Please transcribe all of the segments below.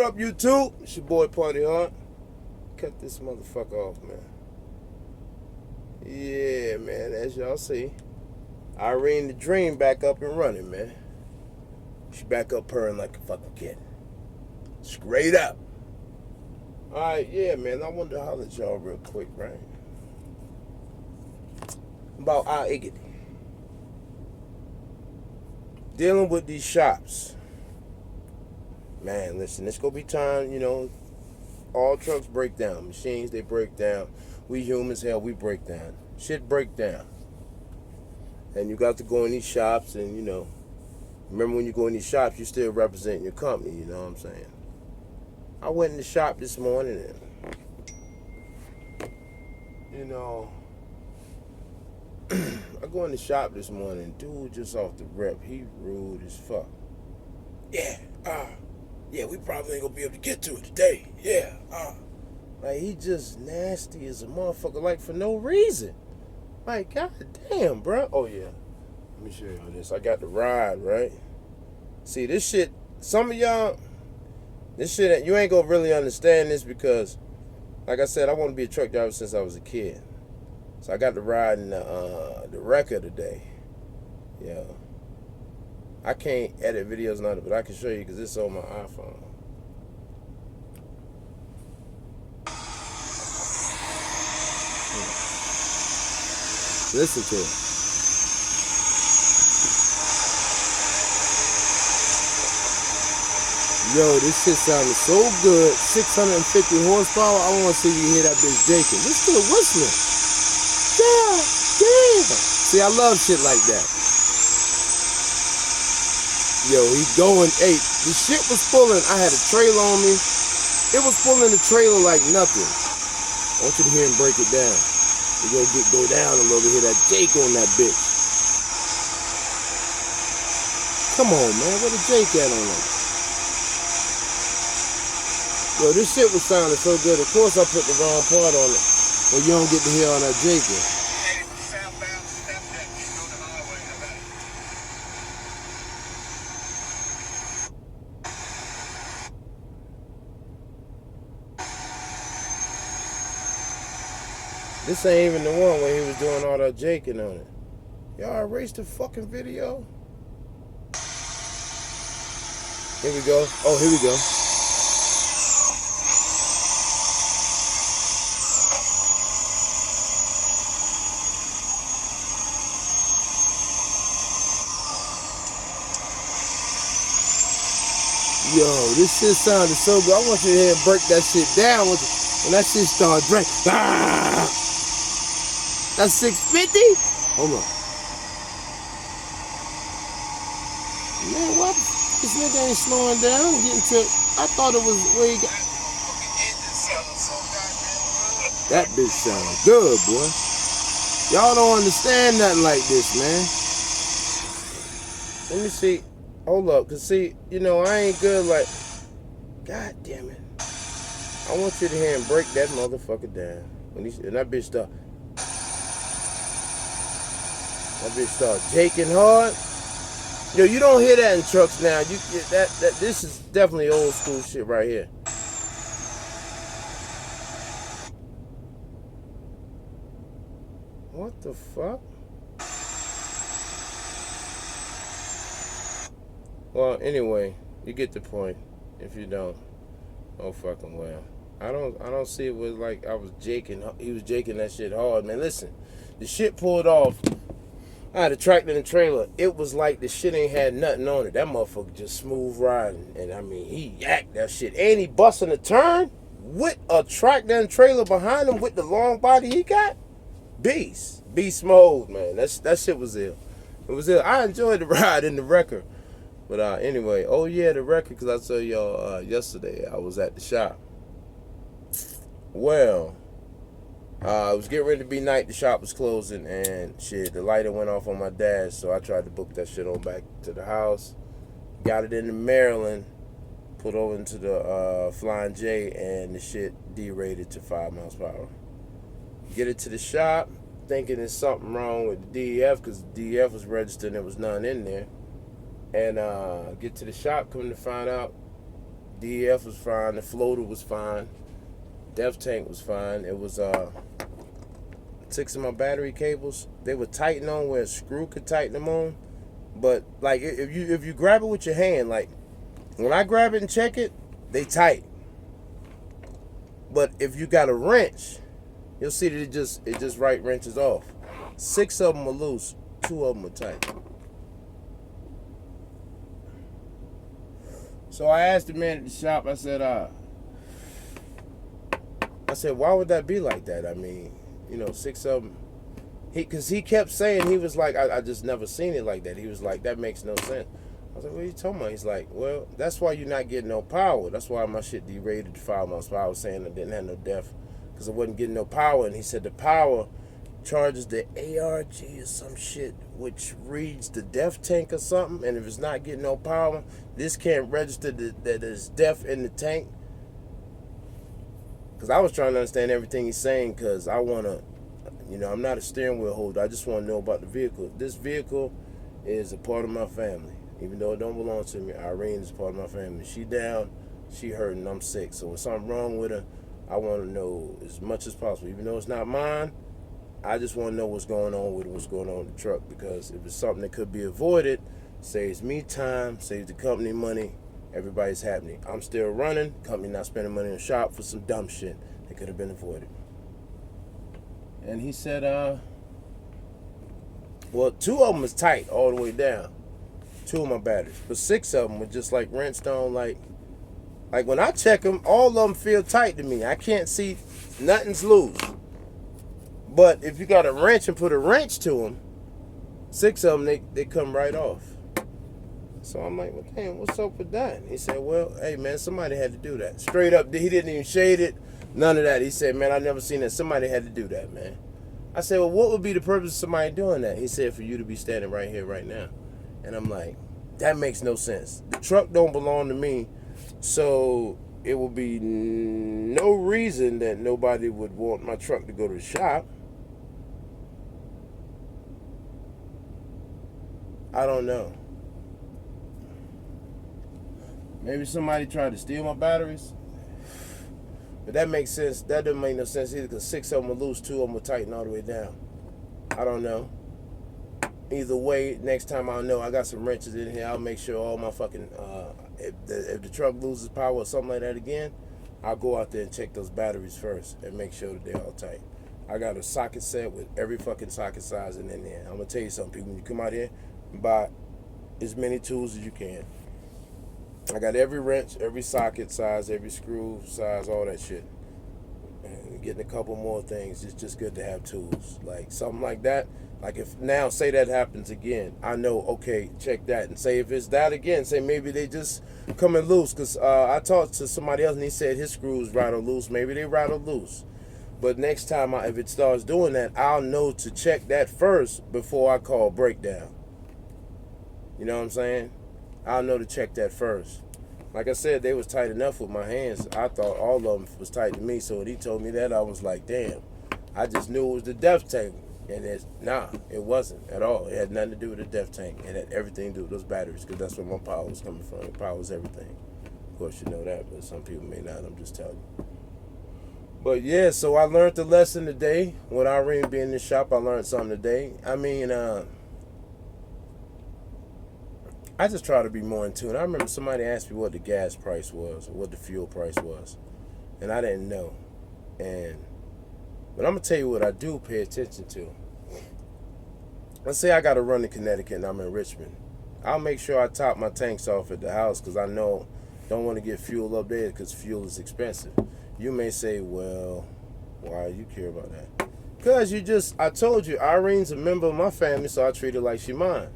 up, YouTube? It's your boy Party Hard. Cut this motherfucker off, man. Yeah, man, as y'all see, Irene the Dream back up and running, man. She back up purring like a fucking kid. Straight up. Alright, yeah, man, I wanted to holler at y'all real quick, right? About our Iggy. Dealing with these shops. Man, listen, it's gonna be time, all trucks break down. Machines, they break down. We humans, hell, we break down. Shit break down. And you got to go in these shops and, remember when you go in these shops, you still representing your company, you know what I'm saying? I went in the shop this morning and, I go in the shop this morning, dude just off the rep, he rude as fuck. Yeah, we probably ain't gonna be able to get to it today. Like, he just nasty as a motherfucker, like, for no reason. Like, god damn, bro. Oh, yeah. Let me show y'all this. I got the ride, right? See, this shit, some of y'all, you ain't gonna really understand this because, like I said, I want to be a truck driver since I was a kid. So I got the ride in the Wrecker today. Yeah. I can't edit videos now, but I can show you because it's on my iPhone. Listen to it. Yo, this shit sounded so good. 650 horsepower. I want to see you hear that bitch jaking. Listen to the whistling. God damn. See, I love shit like that. Yo, he going. Hey, the shit was pulling. I had a trailer on me. It was pulling the trailer like nothing. I want you to hear him break it down. We go down a little bit, hear that Jake on that bitch. Come on, man. Where the Jake at on that? Yo, this shit was sounding so good. Of course, I put the wrong part on it. Well, you don't get to hear all that Jaking. This ain't even the one where he was doing all that jaking on it. Y'all erased the fucking video? Here we go. Oh, here we go. Yo, this shit sounded so good. I want you to hear him break that shit down when that shit started breaking. That's 650? Hold on. Man, what? This nigga ain't slowing down. Getting to. I thought it was where he got. That bitch sound good, boy. Y'all don't understand nothing like this, man. Let me see. Hold up, cause see, I ain't good like. God damn it. I want you to hear him break that motherfucker down. And that bitch start. That bitch start jaking hard. Yo, you don't hear that in trucks now. This is definitely old school shit right here. What the fuck? Well, anyway, you get the point. If you don't, oh fucking well. I don't see it was like I was jaking. He was jaking that shit hard, man. Listen, the shit pulled off. I had a tractor and a trailer. It was like the shit ain't had nothing on it. That motherfucker just smooth riding. And I mean, he yacked that shit. And he busting a turn with a tractor and trailer behind him with the long body he got. Beast mode, man. That shit was ill. It was ill. I enjoyed the ride in the Wrecker. But anyway, oh yeah, the Wrecker, because I told y'all yesterday I was at the shop. Well, it was getting ready to be night. The shop was closing, and shit, the lighter went off on my dash, so I tried to book that shit on back to the house. Got it into Maryland, put over into the Flying J, and the shit derated to 5 miles per hour. Get it to the shop, thinking there's something wrong with the DEF, because the DEF was registered and there was none in there. And get to the shop, come to find out DEF was fine. The floater was fine. Def Tank was fine. It was 6 of my battery cables. They were tightened on where a screw could tighten them on. But like if you grab it with your hand, like when I grab it and check it, they tight. But if you got a wrench, you'll see that it just right wrenches off. 6 of them are loose, 2 of them are tight. So I asked the man at the shop, I said, why would that be like that? I mean, 6 of them. Because he kept saying, he was like, I just never seen it like that. He was like, that makes no sense. I was like, what are you talking about? He's like, well, that's why you're not getting no power. That's why my shit derated to 5 months. Why I was saying I didn't have no def, because I wasn't getting no power. And he said the power charges the ARG or some shit, which reads the def tank or something. And if it's not getting no power, this can't register that there's def in the tank. Because I was trying to understand everything he's saying, because I want to, I'm not a steering wheel holder. I just want to know about the vehicle. This vehicle is a part of my family. Even though it don't belong to me, Irene is part of my family. She down, she hurting, I'm sick. So if something wrong with her, I want to know as much as possible. Even though it's not mine, I just want to know what's going on with it, what's going on with the truck. Because if it's something that could be avoided, saves me time, saves the company money, everybody's happy. I'm still running, company not spending money in the shop for some dumb shit that could have been avoided. And he said, well, 2 of them is tight all the way down. 2 of my batteries, but 6 of them were just like wrenched on. Like when I check them, all of them feel tight to me. I can't see nothing's loose. But if you got a wrench and put a wrench to them, 6 of them they come right off. So I'm like, well, damn, what's up with that? And he said, well, hey man, somebody had to do that. Straight up, he didn't even shade it, none of that. He said, man, I never seen that. Somebody had to do that, man. I said, well, what would be the purpose of somebody doing that? He said, for you to be standing right here, right now. And I'm like, that makes no sense. The truck don't belong to me, so it will be no reason that nobody would want my truck to go to the shop. I don't know. Maybe somebody tried to steal my batteries. But that makes sense. That doesn't make no sense either, because 6 of them were loose, 2 of them were tightened all the way down. I don't know. Either way, next time I'll know. I got some wrenches in here. I'll make sure all my fucking, if the truck loses power or something like that again, I'll go out there and check those batteries first and make sure that they're all tight. I got a socket set with every fucking socket size in there. I'm going to tell you something, people. When you come out here, buy as many tools as you can. I got every wrench, every socket size, every screw size, all that shit. And getting a couple more things. It's just good to have tools. Like something like that. Like if now, say that happens again, I know, okay, check that. And say if it's that again, say maybe they just coming loose. Because I talked to somebody else and he said his screws rattle loose. Maybe they rattle loose. But next time, if it starts doing that, I'll know to check that first before I call breakdown. You know what I'm saying? I'll know to check that first. Like I said, they was tight enough with my hands. I thought all of them was tight to me. So when he told me that, I was like, damn. I just knew it was the def tank. And it wasn't at all. It had nothing to do with the def tank. It had everything to do with those batteries, because that's where my power was coming from. Power is everything. Of course, you know that, but some people may not. I'm just telling you. But yeah, so I learned the lesson today. With Irene being in the shop, I learned something today. I mean, I just try to be more in tune. I remember somebody asked me what the gas price was, or what the fuel price was, and I didn't know. But I'm going to tell you what I do pay attention to. Let's say I got to run to Connecticut and I'm in Richmond. I'll make sure I top my tanks off at the house, because I don't want to get fuel up there, because fuel is expensive. You may say, well, why do you care about that? Because I told you, Irene's a member of my family, so I treat her like she mine.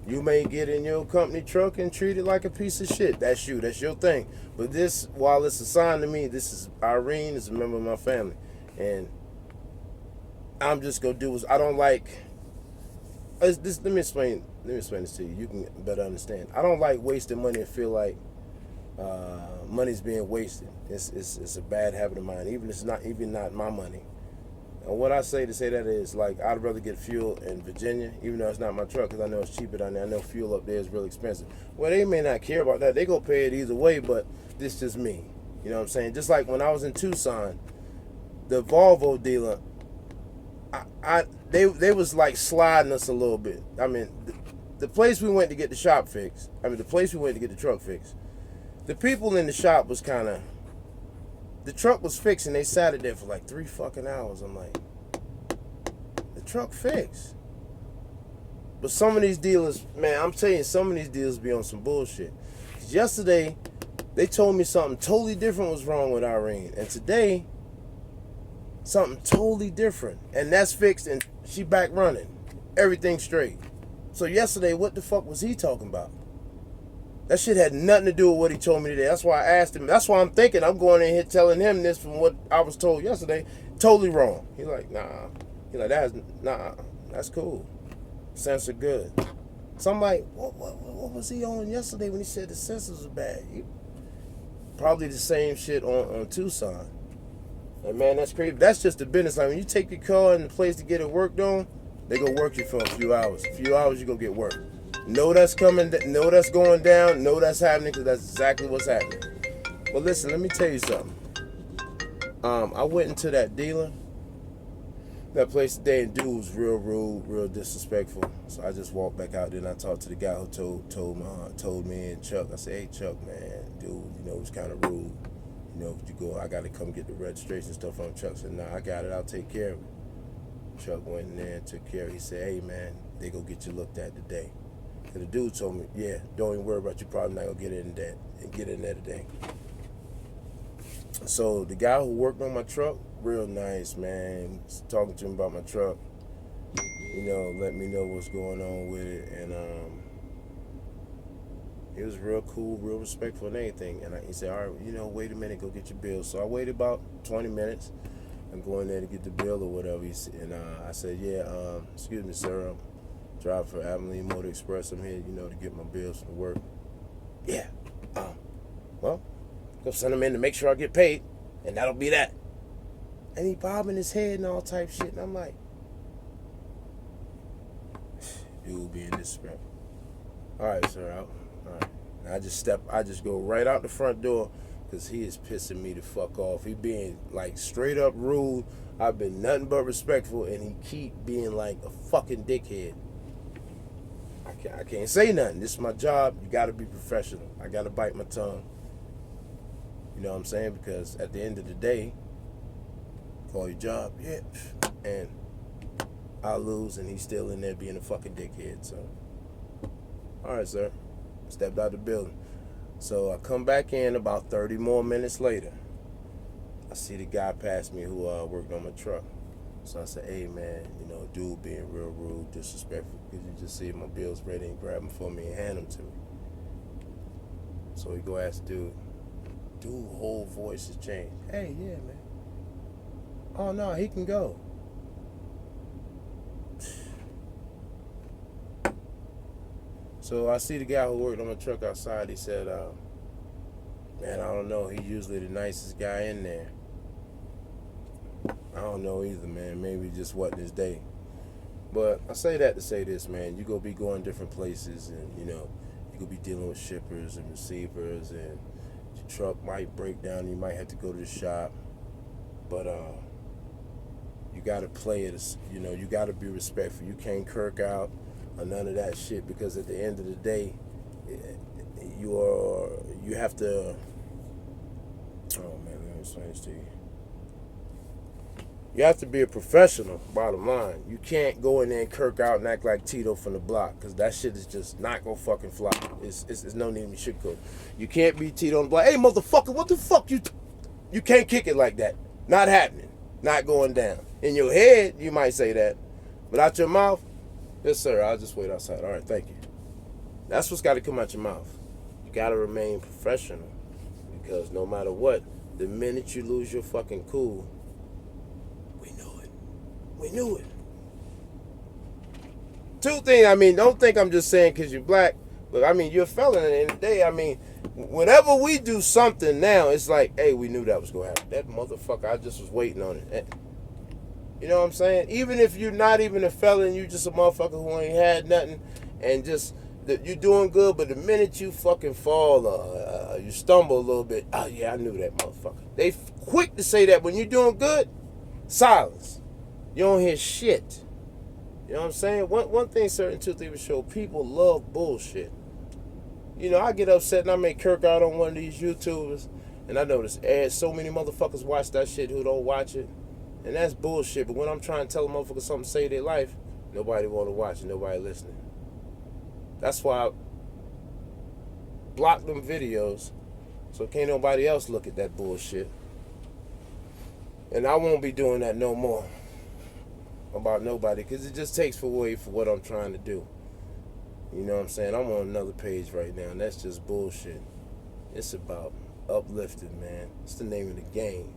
You may get in your company truck and treat it like a piece of shit. That's you. That's your thing. But this, while it's assigned to me, this is Irene is a member of my family. And I'm just going to do what I don't like. Let me explain this to you. You can better understand. I don't like wasting money and feel like money's being wasted. It's a bad habit of mine. Even not my money. And what I say to say that is, like, I'd rather get fuel in Virginia, even though it's not my truck, because I know it's cheaper down there. I know fuel up there is really expensive. Well, they may not care about that. They go pay it either way, but this just me. You know what I'm saying? Just like when I was in Tucson, the Volvo dealer, they was like sliding us a little bit. I mean, the place we went to get the shop fixed, the place we went to get the truck fixed, the people in the shop was kind of, the truck was fixed and they sat it there for like 3 fucking hours. I'm like, the truck fixed. But some of these dealers, man, I'm telling you, some of these dealers be on some bullshit. Yesterday, they told me something totally different was wrong with Irene. And today, something totally different. And that's fixed and she back running. Everything straight. So yesterday, what the fuck was he talking about? That shit had nothing to do with what he told me today. That's why I asked him. That's why I'm thinking I'm going in here telling him this from what I was told yesterday. Totally wrong. He's like, nah. He's like, that's cool. Sensor good. So I'm like, what was he on yesterday when he said the sensors were bad? Probably the same shit on Tucson. And man, that's crazy. That's just the business. Like when you take your car in the place to get it worked on, they go work you for a few hours. A few hours, you go get work. Know that's coming, know that's going down, know that's happening, because that's exactly what's happening. But listen, let me tell you something. I went into that dealer, that place today, and dude was real rude, real disrespectful. So I just walked back out there and I talked to the guy who told me and Chuck. I said, hey Chuck, man, dude, it was kind of rude. I got to come get the registration stuff on. Chuck said, nah, I got it, I'll take care of it. Chuck went in there and took care of it. He said, hey man, they go get you looked at today. And the dude told me, yeah, don't even worry about you, probably not gonna get in there today. So the guy who worked on my truck, real nice, man. Talking to him about my truck, let me know what's going on with it, and he was real cool, real respectful and everything. And he said, all right, wait a minute, go get your bill. So I waited about 20 minutes. I'm going there to get the bill or whatever. And I said, yeah, excuse me, sir. Drive for Abilene Motor Express. I'm here, to get my bills for work. Yeah. Well, go send them in to make sure I get paid, and that'll be that. And he bobbing his head and all type shit, and I'm like, dude being disrespectful. All right, sir. All right. And I just go right out the front door, because he is pissing me the fuck off. He being like straight up rude. I've been nothing but respectful, and he keep being like a fucking dickhead. I can't say nothing. This is my job. You got to be professional. I got to bite my tongue. You know what I'm saying? Because at the end of the day, call your job, yeah, and I'll lose, and he's still in there being a fucking dickhead. So, all right, sir. Stepped out the building. So I come back in about 30 more minutes later. I see the guy pass me who worked on my truck. So I said, hey, man, dude being real rude, disrespectful. Could you just see if my bill's ready and grab them for me and hand them to me? So he go ask dude. Dude's whole voice has changed. Hey, yeah, man. Oh, no, he can go. So I see the guy who worked on my truck outside. He said, man, I don't know. He's usually the nicest guy in there. I don't know either, man. Maybe just wasn't his day. But I say that to say this, man. You go be going different places, and, you could be dealing with shippers and receivers, and your truck might break down. You might have to go to the shop. But you got to play it. You got to be respectful. You can't kirk out or none of that shit, because at the end of the day, you have to. Oh man, let me explain this to you. You have to be a professional, bottom line. You can't go in there and kirk out and act like Tito from the block, because that shit is just not gonna fucking fly. It's no need to be sugarcoat. You can't be Tito on the block. Hey, motherfucker, what the fuck you can't kick it like that. Not happening. Not going down. In your head, you might say that, but out your mouth, yes, sir, I'll just wait outside. All right, thank you. That's what's got to come out your mouth. You got to remain professional, because no matter what, the minute you lose your fucking cool, we knew it. Two things, don't think I'm just saying because you're black, but you're a felon at the end of the day. Whenever we do something now, it's like, hey, we knew that was going to happen. That motherfucker, I just was waiting on it. You know what I'm saying? Even if you're not even a felon, you just a motherfucker who ain't had nothing, and just you're doing good. But the minute you fucking fall, you stumble a little bit. Oh yeah, I knew that motherfucker. They quick to say that when you're doing good. Silence. You don't hear shit. You know what I'm saying? One thing certain two things show, people love bullshit. You know, I get upset and I make Kirk out on one of these YouTubers, and I notice so many motherfuckers watch that shit who don't watch it. And that's bullshit. But when I'm trying to tell a motherfucker something to save their life, nobody want to watch it, nobody listening. That's why I block them videos so can't nobody else look at that bullshit. And I won't be doing that no more about nobody, because it just takes away for what I'm trying to do. You know what I'm saying? I'm on another page right now, and that's just bullshit. It's about uplifting, man. It's the name of the game.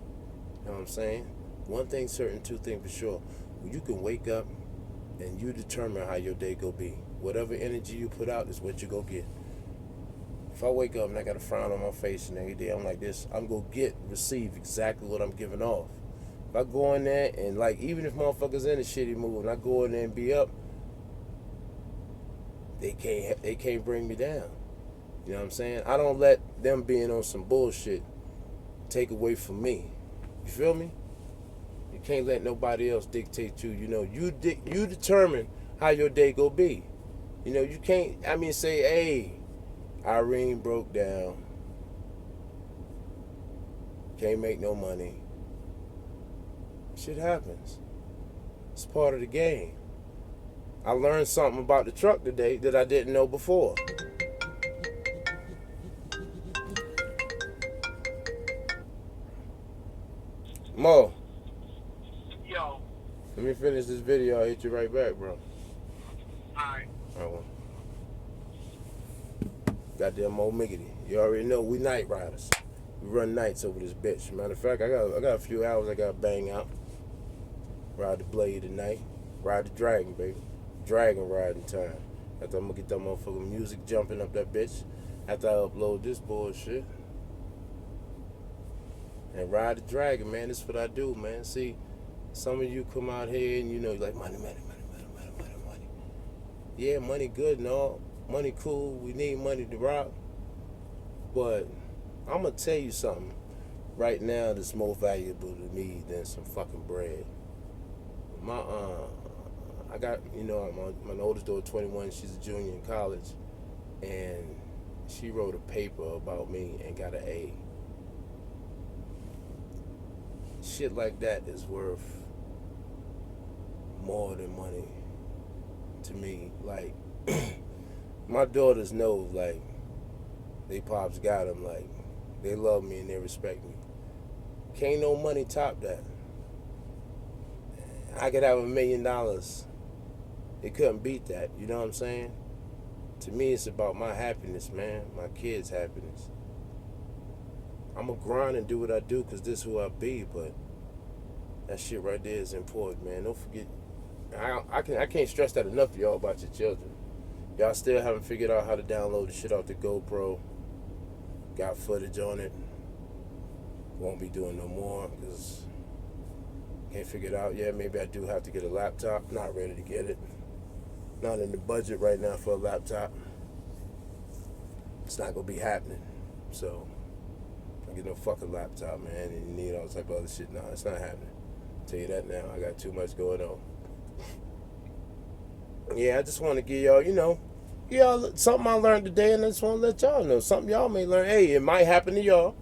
You know what I'm saying? One thing certain, two things for sure. You can wake up and you determine how your day go be. Whatever energy you put out is what you go get. If I wake up and I got a frown on my face and every day I'm like this, I'm going to receive exactly what I'm giving off. If I go in there and, like, even if motherfuckers in a shitty mood and I go in there and be up, they can't bring me down. You know what I'm saying? I don't let them being on some bullshit take away from me. You feel me? You can't let nobody else dictate you. You know, you determine how your day go be. You know, you can't, say, hey, Irene broke down. Can't make no money. Shit happens. It's part of the game. I learned something about the truck today that I didn't know before. Mo. Yo. Let me finish this video. I'll hit you right back, bro. Alright. Alright. Goddamn Mo Miggity. You already know we night riders. We run nights over this bitch. Matter of fact, I got a few hours I gotta bang out. Ride the blade tonight. Ride the dragon, baby. Dragon riding time. After I'm gonna get that motherfucking music jumping up that bitch. After I upload this bullshit. And ride the dragon, man. This is what I do, man. See, some of you come out here and you know, you're like, money. Yeah, money good and all. Money cool. We need money to rock. But I'm gonna tell you something right now that's more valuable to me than some fucking bread. I got, my oldest daughter, 21, she's a junior in college, and she wrote a paper about me and got an A. Shit like that is worth more than money to me. Like, my daughters know, like, they pops got them, like, they love me and they respect me. Can't no money top that. I could have $1 million. It couldn't beat that, you know what I'm saying? To me, it's about my happiness, man, my kids' happiness. I'm going to grind and do what I do because this is who I be, but that shit right there is important, man. Don't forget, I can't stress that enough to y'all about your children. Y'all still haven't figured out how to download the shit off the GoPro. Got footage on it. Won't be doing no more because can't figure it out yet. Maybe I do have to get a laptop. Not ready to get it. Not in the budget right now for a laptop. It's not going to be happening. So, I get no fucking laptop, man, and you need all type of other shit. No, it's not happening. I'll tell you that now. I got too much going on. Yeah, I just want to give y'all, something I learned today, and I just want to let y'all know. Something y'all may learn. Hey, it might happen to y'all.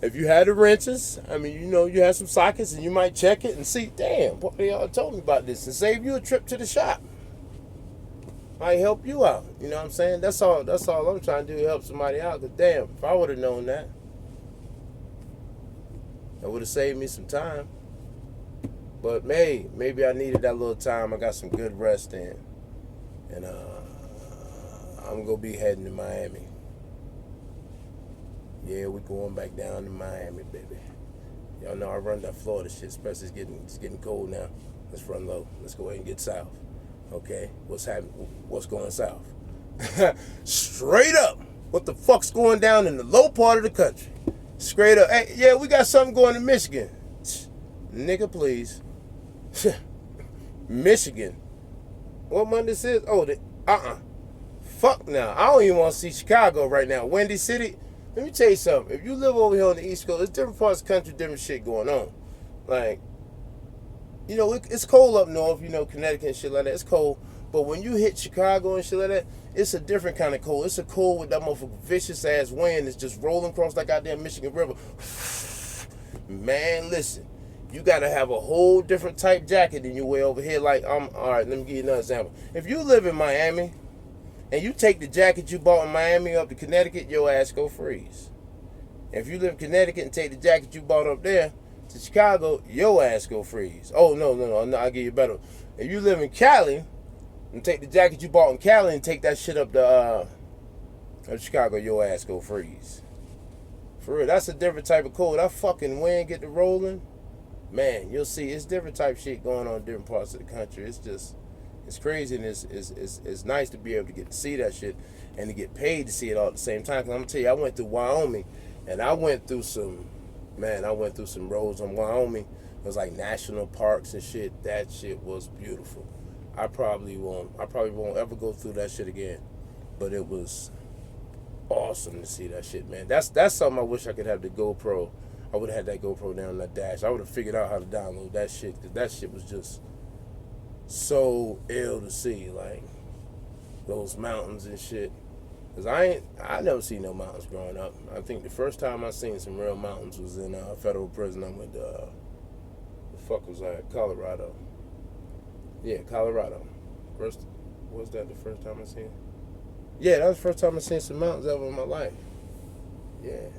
If you had the wrenches, you had some sockets, and you might check it and see, damn, what y'all told me about this, and save you a trip to the shop. Might help you out. You know what I'm saying? That's all I'm trying to do, help somebody out. Because damn, if I would have known that, that would have saved me some time. But maybe I needed that little time. I got some good rest in. And I'm going to be heading to Miami. Yeah, we're going back down to Miami, baby. Y'all know I run that Florida shit, especially it's getting cold now. Let's run low. Let's go ahead and get south. Okay? What's happening? What's going south? Straight up. What the fuck's going down in the low part of the country? Straight up. Hey, yeah, we got something going to Michigan. Nigga, please. Michigan. What month this is? Oh, fuck now. I don't even want to see Chicago right now. Windy City. Let me tell you something. If you live over here on the East Coast, there's different parts of the country, different shit going on. Like, you know, it's cold up north, you know, Connecticut and shit like that. It's cold. But when you hit Chicago and shit like that, it's a different kind of cold. It's a cold with that motherfucking vicious ass wind that's just rolling across that goddamn Michigan River. Man, listen. You gotta have a whole different type jacket than you wear over here. Like, alright, let me give you another example. If you live in Miami and you take the jacket you bought in Miami up to Connecticut, your ass go freeze. If you live in Connecticut and take the jacket you bought up there to Chicago, your ass go freeze. Oh, no, I'll give you better. If you live in Cali and take the jacket you bought in Cali and take that shit up to Chicago, your ass go freeze. For real, that's a different type of cold. That fucking wind get to rolling, man, you'll see it's different type shit going on in different parts of the country. It's just, it's crazy, and it's nice to be able to get to see that shit and to get paid to see it all at the same time. Cause I'm gonna tell you, I went through Wyoming and I went through some roads in Wyoming. It was like national parks and shit. That shit was beautiful. I probably won't ever go through that shit again. But it was awesome to see that shit, man. That's something I wish I could have the GoPro. I would have had that GoPro down that dash. I would have figured out how to download that shit, because that shit was just so ill to see, like those mountains and shit. Cause I never seen no mountains growing up. I think the first time I seen some real mountains was in federal prison. I went to the fuck was that? Colorado. Yeah, Colorado. Was that the first time I seen it? Yeah, that was the first time I seen some mountains ever in my life. Yeah,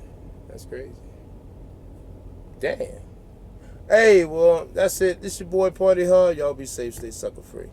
that's crazy. Damn. Hey, well, that's it. This your boy Party Hard. Y'all be safe, stay sucker free.